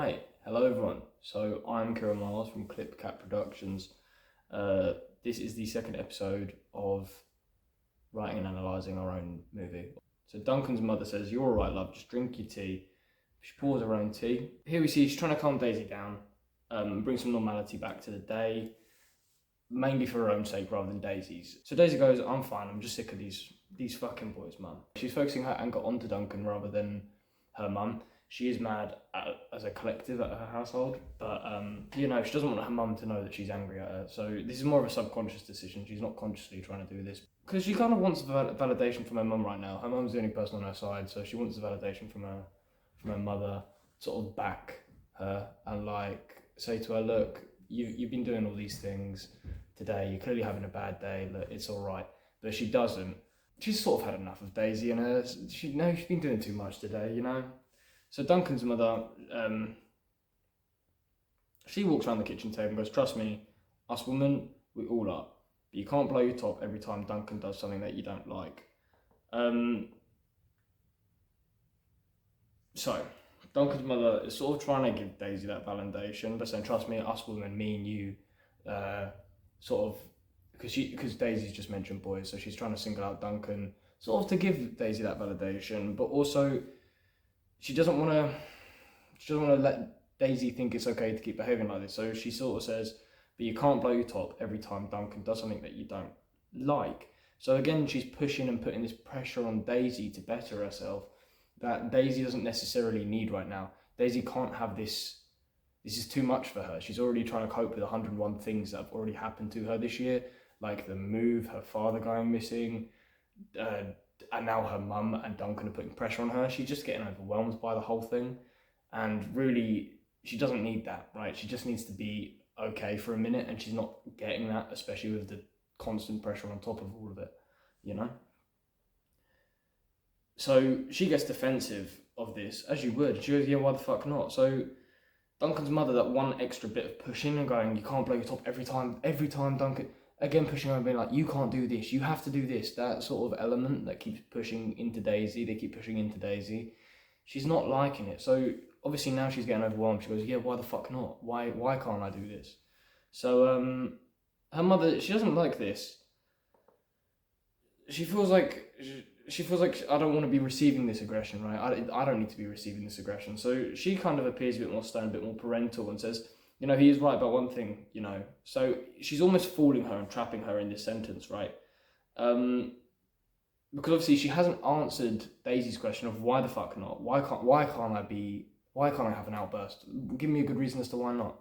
Right, hello everyone. So I'm Kieran Miles from ClipCat Productions. This is the second episode of writing and analysing our own movie. So Duncan's mother says, "You're alright, love, just drink your tea." She pours her own tea. Here we see she's trying to calm Daisy down, bring some normality back to the day, mainly for her own sake rather than Daisy's. So Daisy goes, "I'm fine, I'm just sick of these fucking boys, mum." She's focusing her anger onto Duncan rather than her mum. She is mad as a collective at her household, but she doesn't want her mum to know that she's angry at her. So this is more of a subconscious decision. She's not consciously trying to do this because she kind of wants validation from her mum right now. Her mum's the only person on her side, so she wants the validation from her mother, sort of back her and like say to her, "Look, you've been doing all these things today. You're clearly having a bad day. Look, it's all right." But she doesn't. She's sort of had enough of Daisy and her. She's been doing too much today, you know. So Duncan's mother, she walks around the kitchen table and goes, "Trust me, us women, we all are. But you can't blow your top every time Duncan does something that you don't like." So Duncan's mother is sort of trying to give Daisy that validation, but saying, "Trust me, us women, me and you, sort of," because Daisy's just mentioned boys, so she's trying to single out Duncan, sort of to give Daisy that validation, but also she doesn't want to let Daisy think it's okay to keep behaving like this. So she sort of says, "But you can't blow your top every time Duncan does something that you don't like." So again, she's pushing and putting this pressure on Daisy to better herself that Daisy doesn't necessarily need right now. Daisy can't have this. This is too much for her. She's already trying to cope with 101 things that have already happened to her this year, like the move, her father going missing, and now her mum and Duncan are putting pressure on her. She's just getting overwhelmed by the whole thing. And really, she doesn't need that, right? She just needs to be okay for a minute, and she's not getting that, especially with the constant pressure on top of all of it, you know? So she gets defensive of this, as you would. She goes, "Yeah, why the fuck not?" So Duncan's mother, that one extra bit of pushing and going, "You can't blow your top every time Duncan," again pushing her and being like, "You can't do this, you have to do this," that sort of element that keeps pushing into Daisy, they keep pushing into Daisy. She's not liking it. So obviously now she's getting overwhelmed. She goes, "Yeah, why the fuck not? Why can't I do this?" So her mother, she doesn't like this. She feels like I don't want to be receiving this aggression, right? I don't need to be receiving this aggression. So she kind of appears a bit more stern, a bit more parental, and says, "He is right about one thing, So she's almost fooling her and trapping her in this sentence, right? Because obviously she hasn't answered Daisy's question of why the fuck not? Why can't I have an outburst? Give me a good reason as to why not.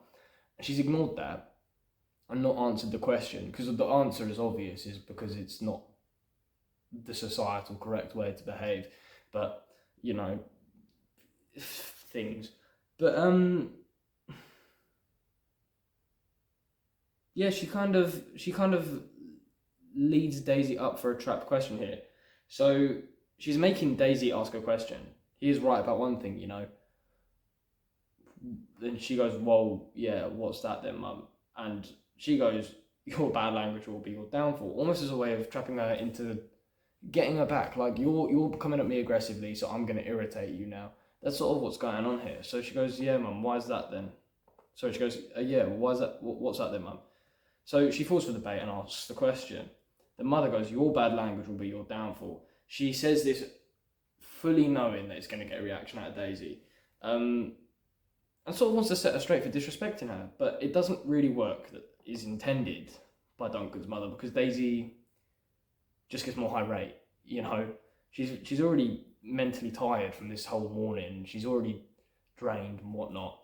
And she's ignored that and not answered the question, because the answer is obvious, is because it's not the societal correct way to behave, but things. But yeah, she kind of leads Daisy up for a trap question here. So she's making Daisy ask a question. He is right about one thing, Then she goes, "Well, yeah, what's that then, mum?" And she goes, "Your bad language will be your downfall," almost as a way of trapping her into getting her back. Like, you're coming at me aggressively, so I'm going to irritate you now. That's sort of what's going on here. So she goes, "Yeah, mum, why is that then?" So she goes, "Yeah, why is that? What's that then, mum?" So she falls for the bait and asks the question. The mother goes, "Your bad language will be your downfall." She says this fully knowing that it's going to get a reaction out of Daisy. And sort of wants to set her straight for disrespecting her, but it doesn't really work that is intended by Duncan's mother, because Daisy just gets more irate, She's already mentally tired from this whole morning. She's already drained and whatnot.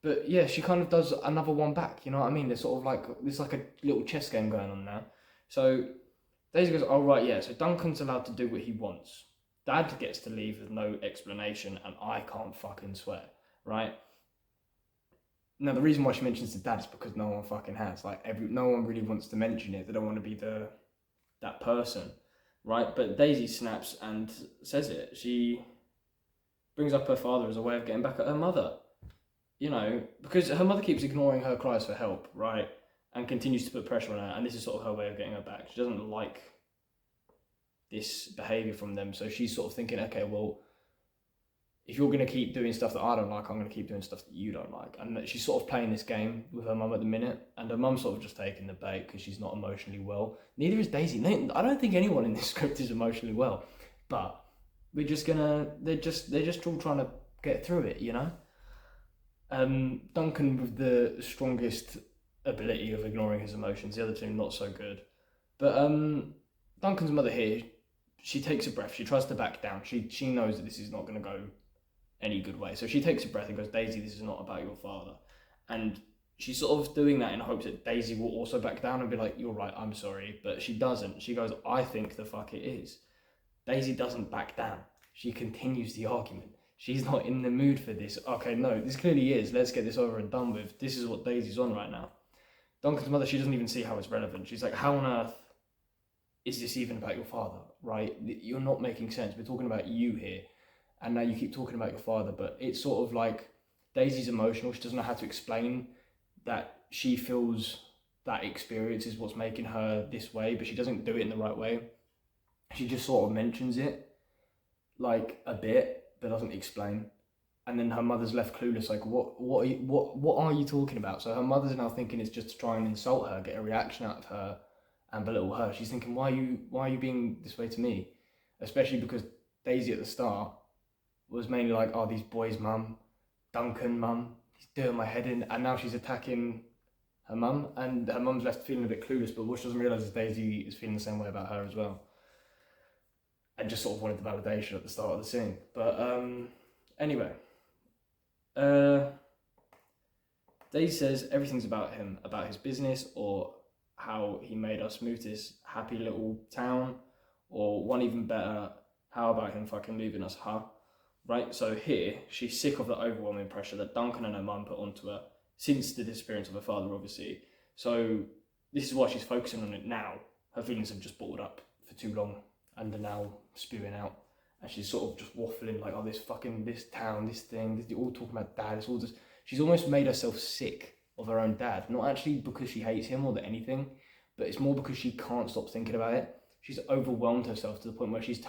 But yeah, she kind of does another one back, you know what I mean? There's sort of like a little chess game going on now. So Daisy goes, "Oh right, yeah, so Duncan's allowed to do what he wants. Dad gets to leave with no explanation, and I can't fucking swear, right?" Now, the reason why she mentions the dad is because no one fucking has. No one really wants to mention it. They don't want to be that person, right? But Daisy snaps and says it. She brings up her father as a way of getting back at her mother, because her mother keeps ignoring her cries for help, right? And continues to put pressure on her, and this is sort of her way of getting her back. She doesn't like this behaviour from them, so she's sort of thinking, okay, well, if you're going to keep doing stuff that I don't like, I'm going to keep doing stuff that you don't like. And she's sort of playing this game with her mum at the minute, and her mum's sort of just taking the bait because she's not emotionally well. Neither is Daisy. I don't think anyone in this script is emotionally well, but we're just gonna. They're just all trying to get through it, you know. Duncan with the strongest ability of ignoring his emotions. The other two not so good, but Duncan's mother here, she takes a breath. She tries to back down. She knows that this is not going to go any good way. So she takes a breath and goes, Daisy, this is not about your father. And she's sort of doing that in hopes that Daisy will also back down and be like, you're right, I'm sorry. But she doesn't. She goes, I think the fuck it is. Daisy doesn't back down. She continues the argument. She's not in the mood for this. Okay, no, this clearly is. Let's get this over and done with. This is what Daisy's on right now. Duncan's mother, she doesn't even see how it's relevant. She's like, how on earth is this even about your father, right? You're not making sense. We're talking about you here. And now you keep talking about your father, but it's sort of like Daisy's emotional. She doesn't know how to explain that she feels that experience is what's making her this way, but she doesn't do it in the right way. She just sort of mentions it like a bit, but doesn't explain. And then her mother's left clueless, like, what are you talking about? So her mother's now thinking it's just to try and insult her, get a reaction out of her and belittle her. She's thinking, why are you being this way to me? Especially because Daisy at the start was mainly like, oh, these boys' mum, Duncan mum, he's doing my head in, and now she's attacking her mum, and her mum's left feeling a bit clueless, but what she doesn't realise is Daisy is feeling the same way about her as well. And just sort of wanted the validation at the start of the scene. But anyway, Daisy says everything's about him, about his business, or how he made us move to this happy little town, or one even better, how about him fucking leaving us, huh? Right, so here, she's sick of the overwhelming pressure that Duncan and her mum put onto her since the disappearance of her father, obviously. So this is why she's focusing on it now. Her feelings have just bottled up for too long and are now spewing out. And she's sort of just waffling like, oh, this town, this thing, they're all talking about dad. It's all just, she's almost made herself sick of her own dad. Not actually because she hates him or anything, but it's more because she can't stop thinking about it. She's overwhelmed herself to the point where she's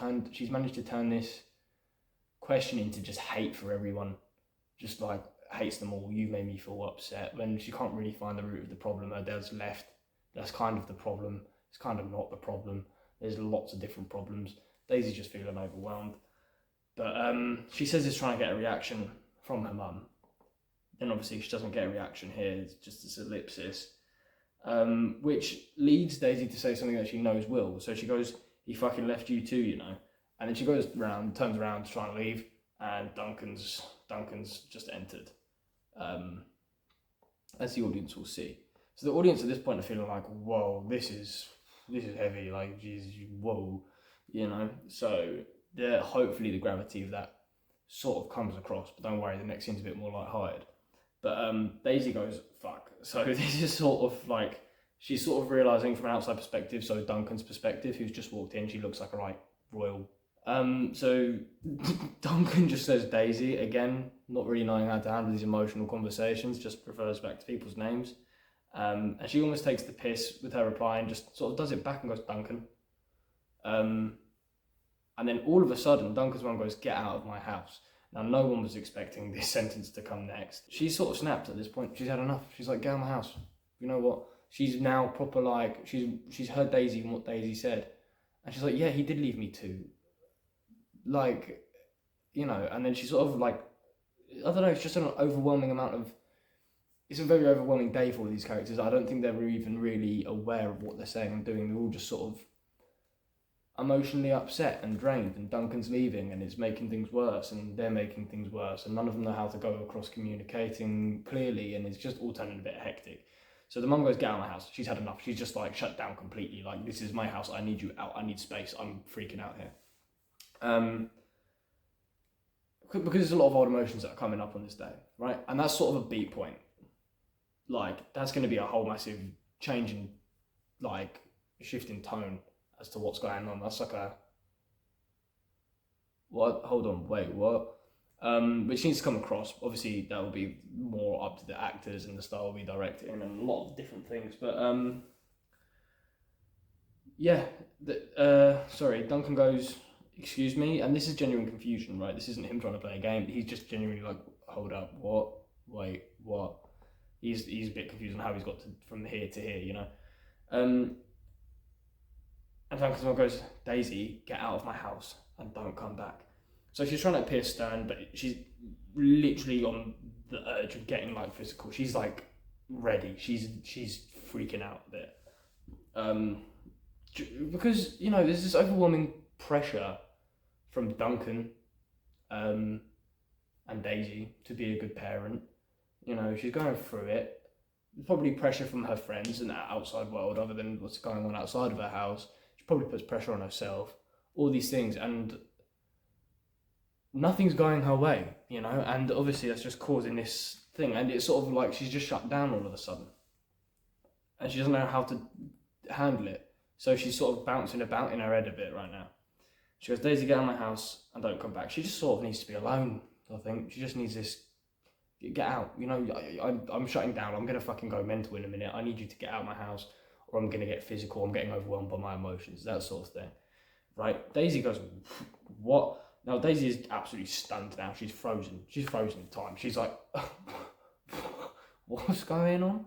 managed to turn this question into just hate for everyone, just like hates them all. You made me feel upset, when she can't really find the root of the problem. Her dad's left, that's kind of the problem. It's kind of not the problem. There's lots of different problems. Daisy's just feeling overwhelmed, but she says it's trying to get a reaction from her mum. Then obviously she doesn't get a reaction here. It's just this ellipsis, which leads Daisy to say something that she knows will. So she goes, he fucking left you too, you know. And then she goes around, turns around to try and leave, and Duncan's just entered, as the audience will see. So the audience at this point are feeling like, whoa, this is heavy, like, Jesus, whoa, you know. So hopefully the gravity of that sort of comes across, but don't worry, the next scene's a bit more lighthearted. But Daisy goes, fuck. So this is sort of like, she's sort of realising from an outside perspective, so Duncan's perspective, who's just walked in, she looks like a right royal. So Duncan just says Daisy, again, not really knowing how to handle these emotional conversations, just refers back to people's names. And she almost takes the piss with her reply and just sort of does it back and goes, Duncan. And then all of a sudden, Duncan's mum goes, get out of my house. Now, no one was expecting this sentence to come next. She's sort of snapped at this point. She's had enough. She's like, get out of my house. You know what? She's now proper like, she's heard Daisy and what Daisy said. And she's like, yeah, he did leave me too. Like, you know, and then she sort of like, I don't know, it's just an overwhelming amount of, it's a very overwhelming day for all these characters. I don't think they're even really aware of what they're saying and doing. They're all just sort of emotionally upset and drained, and Duncan's leaving and it's making things worse, and they're making things worse, and none of them know how to go across communicating clearly, and it's just all turning a bit hectic. So the mum goes, get out of my house. She's had enough. She's just like shut down completely. Like, this is my house. I need you out. I need space. I'm freaking out here. Because there's a lot of old emotions that are coming up on this day, right? And that's sort of a beat point. Like, that's going to be a whole massive change in, like, shift in tone as to what's going on. That's like a, what? Hold on, wait, what? Which needs to come across. Obviously, that will be more up to the actors and the style will be directing and a lot of different things. But yeah, sorry, Duncan goes, excuse me? And this is genuine confusion, right? This isn't him trying to play a game. He's just genuinely like, hold up, what? Wait, what? He's a bit confused on how he's got from here to here, you know? And Duncan's mum goes, Daisy, get out of my house and don't come back. So she's trying to appear stern, but she's literally on the urge of getting like physical. She's like ready. She's freaking out a bit. Because, you know, there's this overwhelming pressure from Duncan and Daisy to be a good parent. You know, she's going through it. There's probably pressure from her friends and the outside world, other than what's going on outside of her house. She probably puts pressure on herself. All these things, and nothing's going her way, you know, and obviously that's just causing this thing, and it's sort of like she's just shut down all of a sudden. And she doesn't know how to handle it. So she's sort of bouncing about in her head a bit right now. She goes, Daisy, get out of my house and don't come back. She just sort of needs to be alone, I think. She just needs this, get out. You know, I'm shutting down. I'm going to fucking go mental in a minute. I need you to get out of my house or I'm going to get physical. I'm getting overwhelmed by my emotions, that sort of thing. Right? Daisy goes, what? Now, Daisy is absolutely stunned now. She's frozen. She's frozen in time. She's like, what's going on?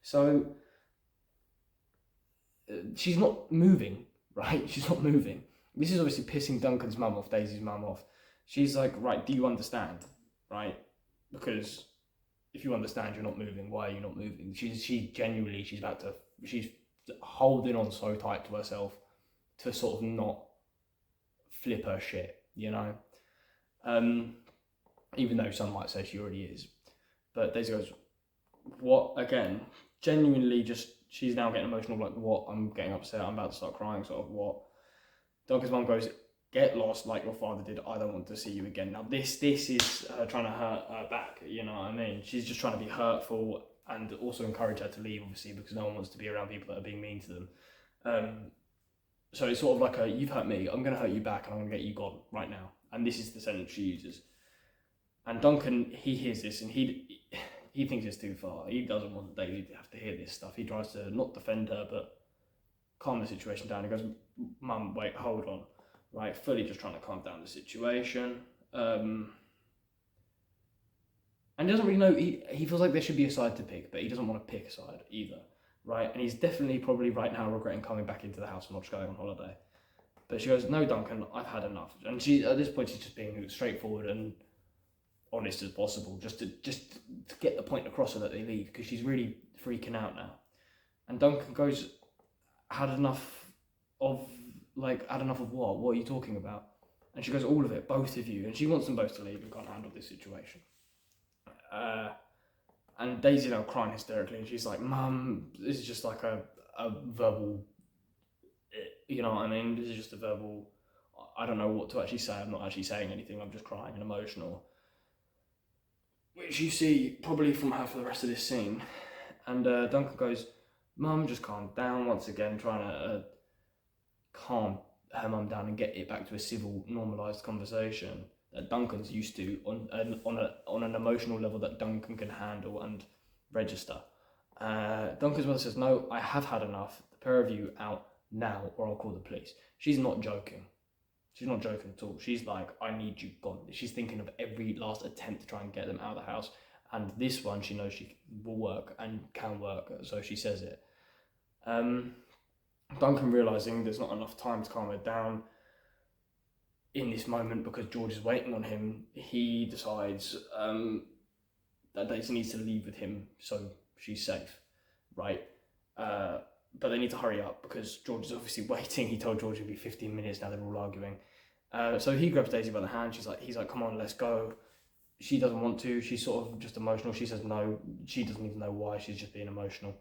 So she's not moving, right? She's not moving. This is obviously pissing Duncan's mum off, Daisy's mum off. She's like, right, do you understand? Right? Because if you understand you're not moving, why are you not moving? She's holding on so tight to herself to sort of not flip her shit, you know? Even though some might say she already is. But Daisy goes, what? Again, genuinely just, she's now getting emotional, like, what? I'm getting upset, I'm about to start crying, sort of, what? Duncan's mum goes, get lost like your father did, I don't want to see you again. Now this is her trying to hurt her back, you know what I mean? She's just trying to be hurtful and also encourage her to leave, obviously, because no one wants to be around people that are being mean to them. So it's sort of like you've hurt me, I'm going to hurt you back and I'm going to get you gone right now. And this is the sentence she uses. And Duncan, he hears this and he thinks it's too far. He doesn't want Daisy to have to hear this stuff. He tries to not defend her, but calm the situation down. He goes, Mum, wait, hold on. Right, fully just trying to calm down the situation. And he doesn't really know, he feels like there should be a side to pick, but he doesn't want to pick a side either, right? And he's definitely probably right now regretting coming back into the house and not just going on holiday. But she goes, no, Duncan, I've had enough. And she, at this point, she's just being straightforward and honest as possible, just to get the point across so that they leave, because she's really freaking out now. And Duncan goes, had enough of what? What are you talking about? And she goes, all of it, both of you. And she wants them both to leave and can't handle this situation. And Daisy now crying hysterically, and she's like, Mum, this is just like a verbal, you know what I mean? This is just a verbal, I don't know what to actually say. I'm not actually saying anything. I'm just crying and emotional. Which you see probably from her for the rest of this scene. And Duncan goes, Mum, just calm down, once again, trying to calm her mum down and get it back to a civil, normalised conversation that Duncan's used to on an emotional level that Duncan can handle and register. Duncan's mother says, no, I have had enough. The pair of you out now or I'll call the police. She's not joking. She's not joking at all. She's like, I need you gone. She's thinking of every last attempt to try and get them out of the house. And this one, she knows she will work and can work, so she says it. Duncan, realising there's not enough time to calm her down in this moment because George is waiting on him, he decides that Daisy needs to leave with him so she's safe, right? But they need to hurry up because George is obviously waiting. He told George it'd be 15 minutes, now they're all arguing. So he grabs Daisy by the hand, he's like, come on, let's go. She doesn't want to, she's sort of just emotional. She says no, she doesn't even know why, she's just being emotional.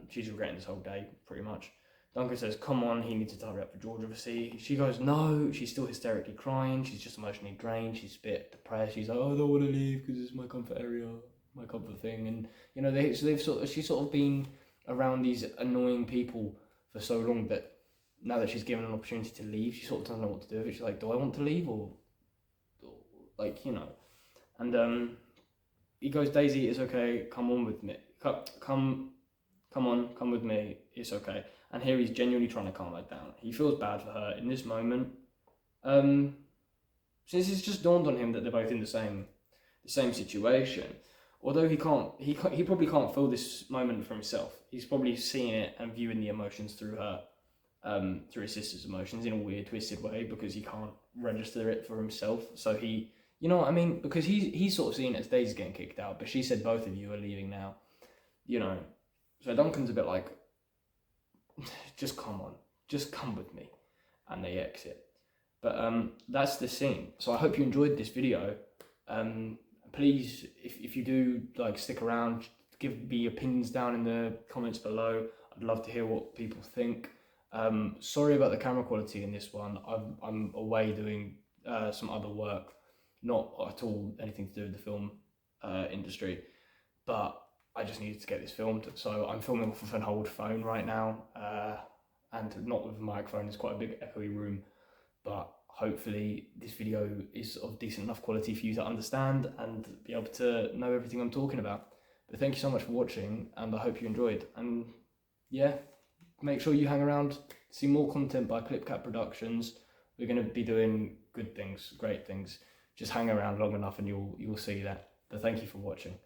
She's regretting this whole day, pretty much. Duncan says, come on, he needs to hurry up for George, obviously. She goes, no, she's still hysterically crying, she's just emotionally drained, she's a bit depressed, she's like, oh, I don't want to leave because it's my comfort area, my comfort thing. And, you know, she's sort of been around these annoying people for so long that now that she's given an opportunity to leave, she sort of doesn't know what to do with it. She's like, do I want to leave or like, you know. And he goes, Daisy, it's okay, come on with me. Come with me, it's okay. And here he's genuinely trying to calm her down. He feels bad for her in this moment. Since it's just dawned on him that they're both in the same situation, although he probably can't feel this moment for himself. He's probably seeing it and viewing the emotions through her, through his sister's emotions in a weird, twisted way, because he can't register it for himself. So he, you know what I mean? Because he's sort of seeing it as Daisy's getting kicked out, but she said both of you are leaving now, you know. So Duncan's a bit like, just come on, just come with me, and they exit. But that's the scene. So I hope you enjoyed this video. Please, if you do, like, stick around, give me opinions down in the comments below. I'd love to hear what people think. Sorry about the camera quality in this one. I'm away doing some other work, not at all anything to do with the film industry, but I just needed to get this filmed. So I'm filming off of an old phone right now, and not with a microphone. It's quite a big echoey room, but hopefully this video is of decent enough quality for you to understand and be able to know everything I'm talking about. But thank you so much for watching, and I hope you enjoyed. And yeah, make sure you hang around, see more content by ClipCat Productions. We're going to be doing good things, great things. Just hang around long enough and you'll see that. But thank you for watching.